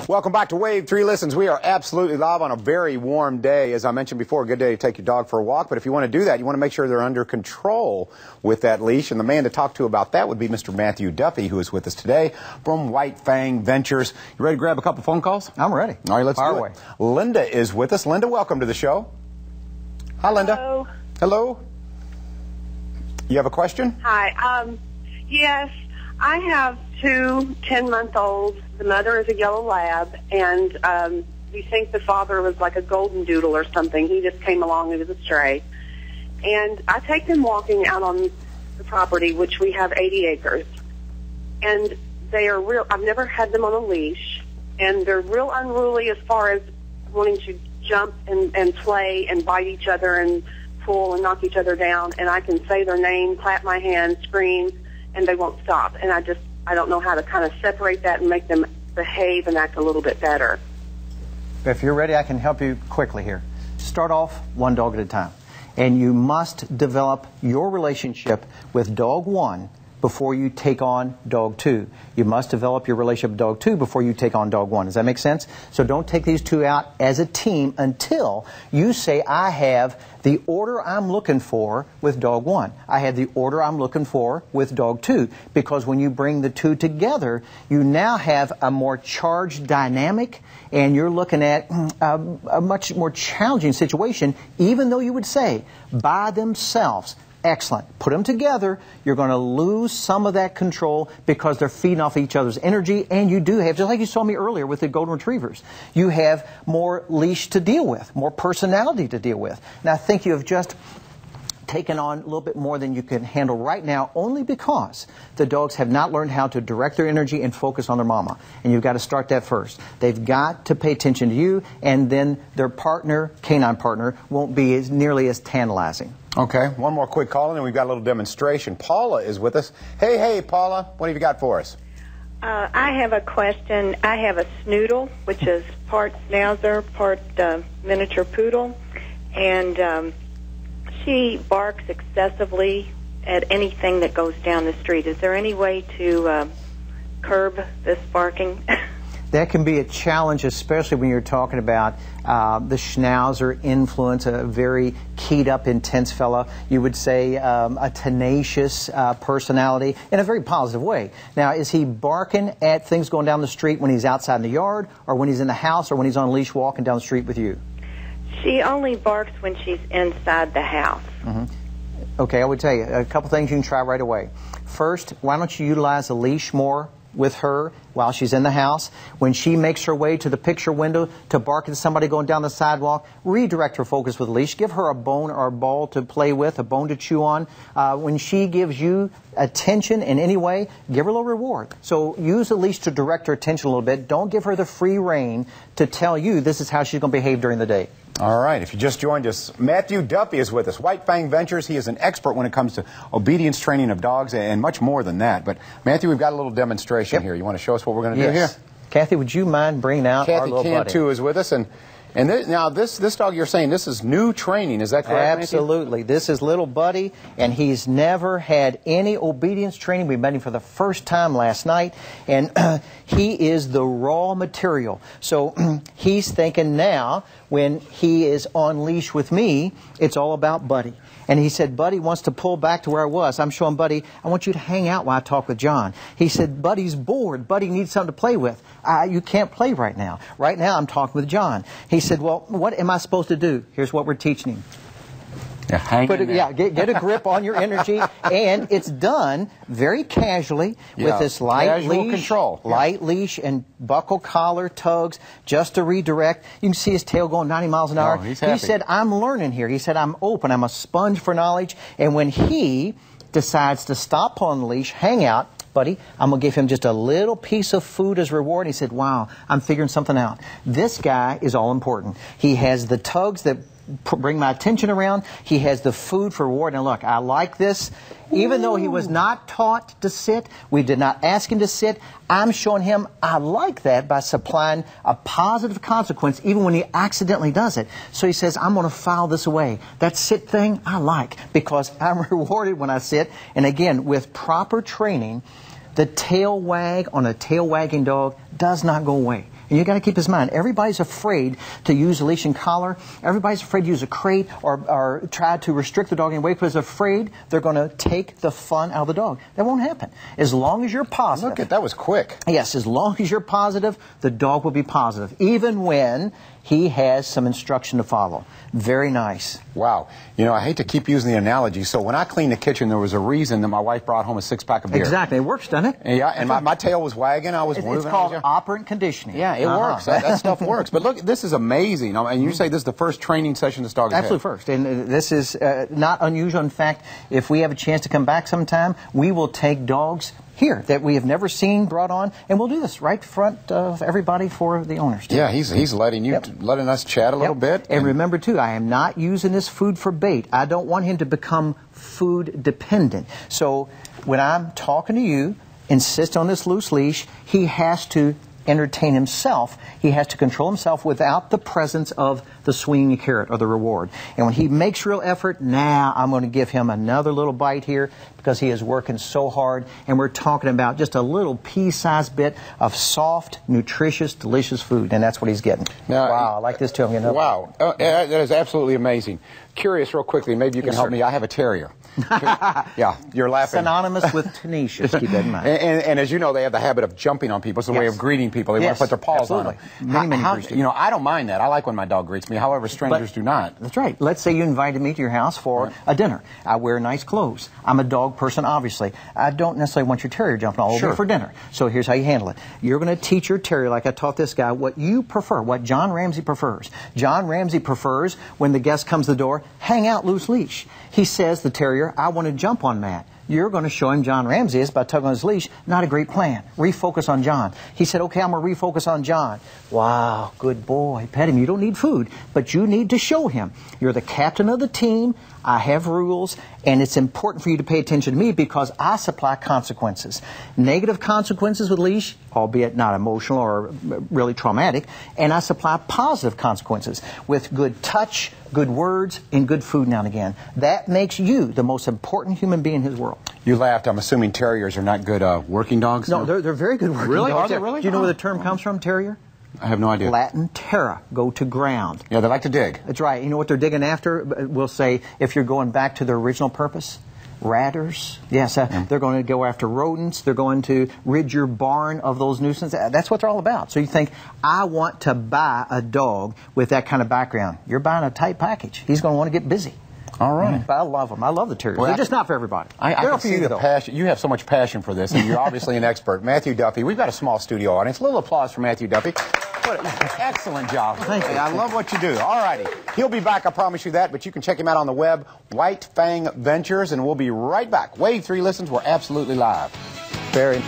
Welcome back to Wave 3 Listens. We are absolutely live on a very warm day. As I mentioned before, a good day to take your dog for a walk. But if you want to do that, you want to make sure they're under control with that leash. And the man to talk to about that would be Mr. Matthew Duffy, who is with us today from White Fang Ventures. You ready to grab a couple phone calls? I'm ready. All right, let's do it. Linda is with us. Linda, welcome to the show. Hi, Linda. Hello. Hello. You have a question? Hi. Yes, I have two 10-month-olds. The mother is a yellow lab, and we think the father was like a golden doodle or something. He just came along and was a stray. And I take them walking out on the property, which we have 80 acres. And they are real. I've never had them on a leash, and they're real unruly as far as wanting to jump and play and bite each other and pull and knock each other down. And I can say their name, clap my hands, scream, and they won't stop. And I don't know how to kind of separate that and make them behave and act a little bit better. If you're ready, I can help you quickly here. Start off one dog at a time. And you must develop your relationship with dog one before you take on dog two. You must develop your relationship with dog two before you take on dog one. Does that make sense? So don't take these two out as a team until you say, I have the order I'm looking for with dog one. I have the order I'm looking for with dog two. Because when you bring the two together, you now have a more charged dynamic, and you're looking at a much more challenging situation, even though you would say, by themselves, excellent. Put them together, you're going to lose some of that control because they're feeding off each other's energy, and you do have, just like you saw me earlier with the Golden Retrievers, you have more leash to deal with, more personality to deal with. And I think you have just taken on a little bit more than you can handle right now, only because the dogs have not learned how to direct their energy and focus on their mama. And you've got to start that first. They've got to pay attention to you, and then their partner, canine partner, won't be nearly as tantalizing. Okay, one more quick call, and then we've got a little demonstration. Paula is with us. Hey, Paula, what have you got for us? I have a question. I have a snoodle, which is part schnauzer, part miniature poodle, and she barks excessively at anything that goes down the street. Is there any way to curb this barking? That can be a challenge, especially when you're talking about the schnauzer influence, a very keyed up, intense fella. You would say a tenacious personality in a very positive way. Now, is he barking at things going down the street when he's outside in the yard, or when he's in the house, or when he's on leash walking down the street with you? She only barks when she's inside the house. Mm-hmm. Okay, I would tell you a couple things you can try right away. First, why don't you utilize the leash more with her while she's in the house? When she makes her way to the picture window to bark at somebody going down the sidewalk, redirect her focus with a leash. Give her a bone or a ball to play with, a bone to chew on. When she gives you attention in any way, give her a little reward. So use the leash to direct her attention a little bit. Don't give her the free rein to tell you this is how she's going to behave during the day. All right, if you just joined us, Matthew Duffy is with us. White Fang Ventures, he is an expert when it comes to obedience training of dogs and much more than that. But, Matthew, we've got a little demonstration here. You want to show us what we're going to do here? Kathy, would you mind bringing out our little buddy? Kathy Cantu is with us. And now this dog, you're saying this is new training, is that correct, Absolutely. Matthew? This is little Buddy, and he's never had any obedience training. We met him for the first time last night, and he is the raw material. So he's thinking now, when he is on leash with me, it's all about Buddy. And he said, Buddy wants to pull back to where I was. I'm showing Buddy, I want you to hang out while I talk with John. He said, Buddy's bored. Buddy needs something to play with. You can't play right now. Right now I'm talking with John. He said, well, what am I supposed to do? Here's what we're teaching him. Yeah, hang in there. Get a grip on your energy, and it's done very casually with this light leash, control. light leash and buckle collar, tugs, just to redirect. You can see his tail going 90 miles an hour. He's happy. He said, I'm learning here. He said, I'm open. I'm a sponge for knowledge. And when he decides to stop pulling the leash, hang out, Buddy, I'm going to give him just a little piece of food as reward. He said, wow, I'm figuring something out. This guy is all important. He has the tugs that bring my attention around. He has the food for reward. And look, I like this. Even though he was not taught to sit, we did not ask him to sit, I'm showing him I like that by supplying a positive consequence even when he accidentally does it. So he says, I'm going to file this away. That sit thing I like because I'm rewarded when I sit. And again, with proper training, the tail wag on a tail wagging dog does not go away. And you got to keep this in mind. Everybody's afraid to use a leash and collar. Everybody's afraid to use a crate or try to restrict the dog in a way because they're afraid they're going to take the fun out of the dog. That won't happen. As long as you're positive. Look at that, was quick. Yes, as long as you're positive, the dog will be positive, even when he has some instruction to follow. Very nice. Wow. You know, I hate to keep using the analogy. So when I cleaned the kitchen, there was a reason that my wife brought home a 6-pack of beer. Exactly. It works, doesn't it? Yeah, and my tail was wagging. I was moving. It's called operant conditioning. Yeah, it works. That stuff works. But look, this is amazing. And you say this is the first training session this dog has had. Absolutely first. And this is not unusual. In fact, if we have a chance to come back sometime, we will take dogs here that we have never seen brought on, and we'll do this right in front of everybody for the owners. Yeah, he's letting you letting us chat a little bit. And remember too, I am not using this food for bait. I don't want him to become food dependent. So when I'm talking to you, insist on this loose leash, he has to entertain himself. He has to control himself without the presence of the swinging carrot or the reward. And when he makes real effort, now I'm going to give him another little bite here because he is working so hard. And we're talking about just a little pea-sized bit of soft, nutritious, delicious food. And that's what he's getting. Now, wow, I like this too. Wow, that is absolutely amazing. Curious, real quickly, maybe you can help me. I have a terrier. Yeah, you're laughing. Synonymous with tenacious, keep that in mind. And as you know, they have the habit of jumping on people. It's a way of greeting people. They want to put their paws on them. Many you know, I don't mind that. I like when my dog greets me. However, strangers do not. That's right. Let's say you invited me to your house for a dinner. I wear nice clothes. I'm a dog person, obviously. I don't necessarily want your terrier jumping all over me for dinner. So here's how you handle it. You're going to teach your terrier, like I taught this guy, what you prefer, what John Ramsey prefers. John Ramsey prefers, when the guest comes to the door, hang out loose leash. He says, the terrier, I want to jump on Matt. You're going to show him John Ramsey is by tugging on his leash. Not a great plan. Refocus on John. He said, okay, I'm going to refocus on John. Wow, good boy. Pet him. You don't need food, but you need to show him. You're the captain of the team. I have rules, and it's important for you to pay attention to me because I supply consequences. Negative consequences with leash, albeit not emotional or really traumatic, and I supply positive consequences with good touch, good words, and good food now and again. That makes you the most important human being in his world. You laughed. I'm assuming terriers are not good working dogs? No, they're very good working dogs. Are they really? Do you know where the term comes from, terrier? I have no idea. Latin terra, go to ground. Yeah, they like to dig. That's right. You know what they're digging after? We'll say, if you're going back to their original purpose, ratters. Yes, they're going to go after rodents. They're going to rid your barn of those nuisances. That's what they're all about. So you think, I want to buy a dog with that kind of background. You're buying a tight package. He's going to want to get busy. All right. But I love them. I love the terriers. Well, they're just not for everybody. I can see the passion. You have so much passion for this, and you're obviously an expert. Matthew Duffy. We've got a small studio audience. A little applause for Matthew Duffy. What an excellent job. Thank you. I love what you do. All righty. He'll be back, I promise you that, but you can check him out on the web, White Fang Ventures, and we'll be right back. Wave 3 listens. We're absolutely live. Very